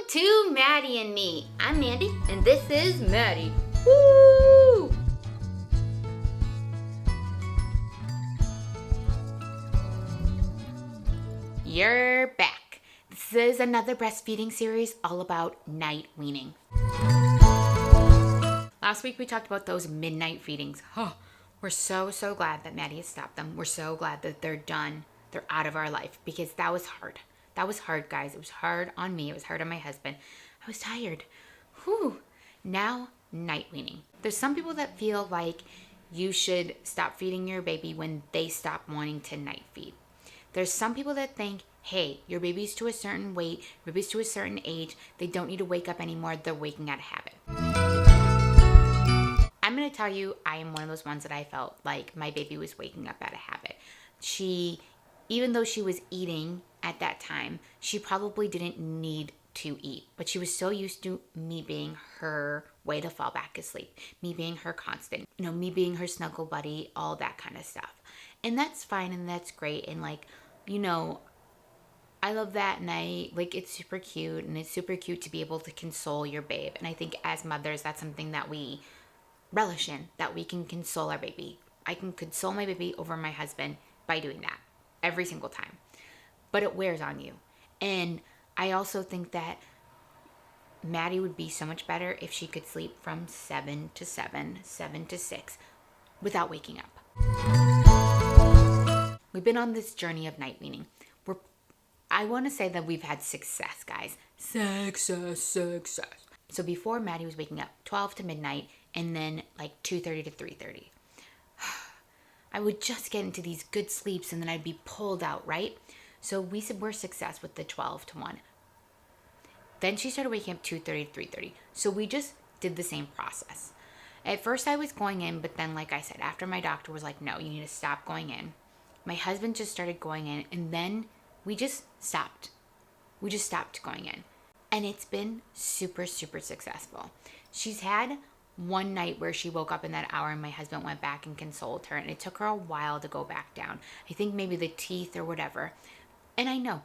to Maddie and Me. I'm Mandy, and this is Maddie. Woo! You're back. This is another breastfeeding series all about night weaning. Last week we talked about those midnight feedings. Oh, we're so glad that Maddie has stopped them. We're so glad that they're done. They're out of our life because that was hard. That was hard, guys. It was hard on me. It was hard on my husband. I was tired. Whew. Now, night weaning. There's some people that feel like you should stop feeding your baby when they stop wanting to night feed. There's some people that think, hey, your baby's to a certain weight, your baby's to a certain age, they don't need to wake up anymore, they're waking out of habit. I'm going to tell you, I am one of those ones that I felt like my baby was waking up out of habit. Even though she was eating at that time, she probably didn't need to eat, but she was so used to me being her way to fall back asleep, me being her constant, me being her snuggle buddy, all that kind of stuff. And that's fine and that's great. And I love that. And it's super cute, and it's super cute to be able to console your babe. And I think as mothers, that's something that we relish in, that we can console our baby. I can console my baby over my husband by doing that every single time. But it wears on you. And I also think that Maddie would be so much better if she could sleep from 7 to 7, 7 to 6 without waking up. We've been on this journey of night weaning. I want to say that we've had success, guys. Success. So before, Maddie was waking up 12 to midnight and then 2:30 to 3:30. I would just get into these good sleeps and then I'd be pulled out, right? So we said we're success with the 12 to 1. Then she started waking up 2:30 to 3:30. So we just did the same process. At first I was going in, but then like I said, after my doctor was like, no, you need to stop going in. My husband just started going in, and then we just stopped. We just stopped going in. And it's been super successful. She's had one night where she woke up in that hour and my husband went back and consoled her, and it took her a while to go back down. I think maybe the teeth or whatever. And I know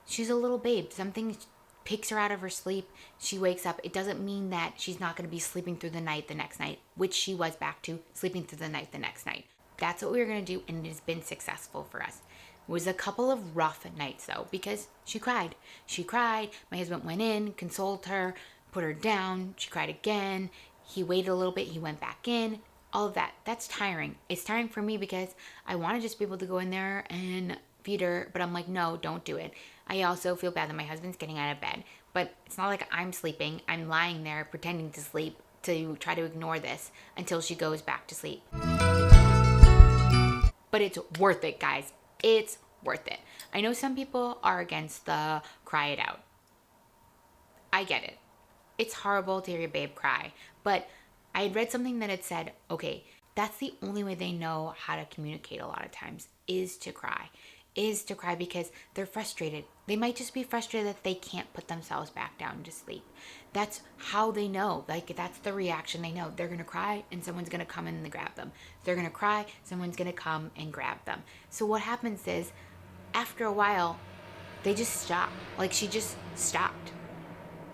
she's a little babe. Something picks her out of her sleep. She wakes up. It doesn't mean that she's not going to be sleeping through the night the next night, which she was back to sleeping through the night the next night. That's what we were going to do, and it has been successful for us. It was a couple of rough nights though, because she cried. My husband went in, consoled her, put her down. She cried again. He waited a little bit. He went back in. All of that. That's tiring. It's tiring for me because I want to just be able to go in there and feed her, but I'm like, no, don't do it. I also feel bad that my husband's getting out of bed, but it's not like I'm sleeping. I'm lying there pretending to sleep to try to ignore this until she goes back to sleep. But it's worth it, guys. It's worth it. I know some people are against the cry it out. I get it. It's horrible to hear your babe cry. But I had read something that had said, okay, that's the only way they know how to communicate a lot of times is to cry. Because they're frustrated. They might just be frustrated that they can't put themselves back down to sleep. That's how they know. That's the reaction they know. They're going to cry and someone's going to come in and grab them. They're going to cry, someone's going to come and grab them. So what happens is, after a while, they just stop. She just stopped.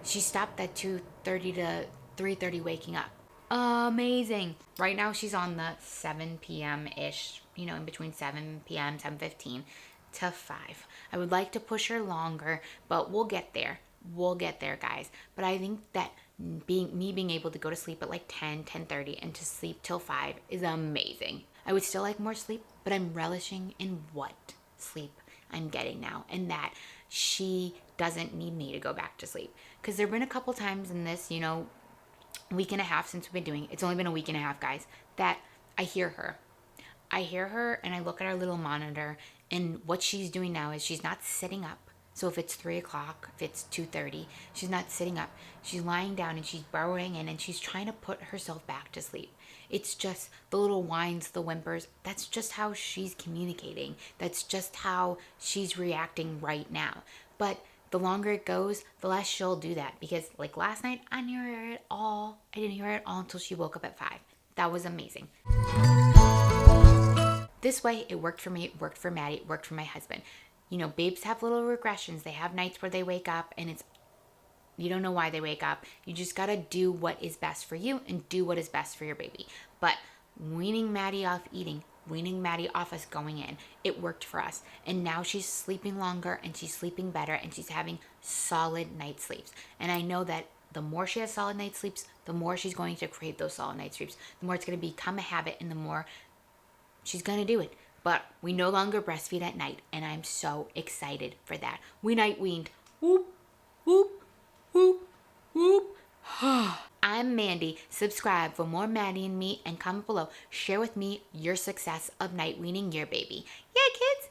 She stopped at 2:30 to 3:30 waking up. Amazing. Right now she's on the 7 p.m.-ish, in between 7 p.m., 7:15 to 5. I would like to push her longer, but we'll get there. We'll get there, guys. But I think that being able to go to sleep at 10, 10:30 and to sleep till 5 is amazing. I would still like more sleep, but I'm relishing in what sleep I'm getting now, and that she doesn't need me to go back to sleep. Because there have been a couple times in this, week and a half since we've been doing it. It's only been a week and a half, guys, that I hear her and I look at our little monitor, and what she's doing now is she's not sitting up. So if it's 3 o'clock, if it's 2:30, she's not sitting up. She's lying down and she's burrowing in and she's trying to put herself back to sleep. It's just the little whines, the whimpers. That's just how she's communicating. That's just how she's reacting right now. But the longer it goes, the less she'll do that. Because last night, I didn't hear her at all. Until she woke up at 5. That was amazing. This way, it worked for me, it worked for Maddie, it worked for my husband. Babes have little regressions. They have nights where they wake up and it's You don't know why they wake up. You just gotta do what is best for you and do what is best for your baby. But weaning Maddi off eating, weaning Maddi off us going in, it worked for us. And now she's sleeping longer and she's sleeping better and she's having solid night sleeps. And I know that the more she has solid night sleeps, the more she's going to crave those solid night sleeps, the more it's going to become a habit and the more she's going to do it. But we no longer breastfeed at night, and I'm so excited for that. We night weaned. Whoop, whoop, whoop, whoop. I'm Mandy. Subscribe for more Maddi and me, and comment below. Share with me your success of night weaning your baby. Yay, kids!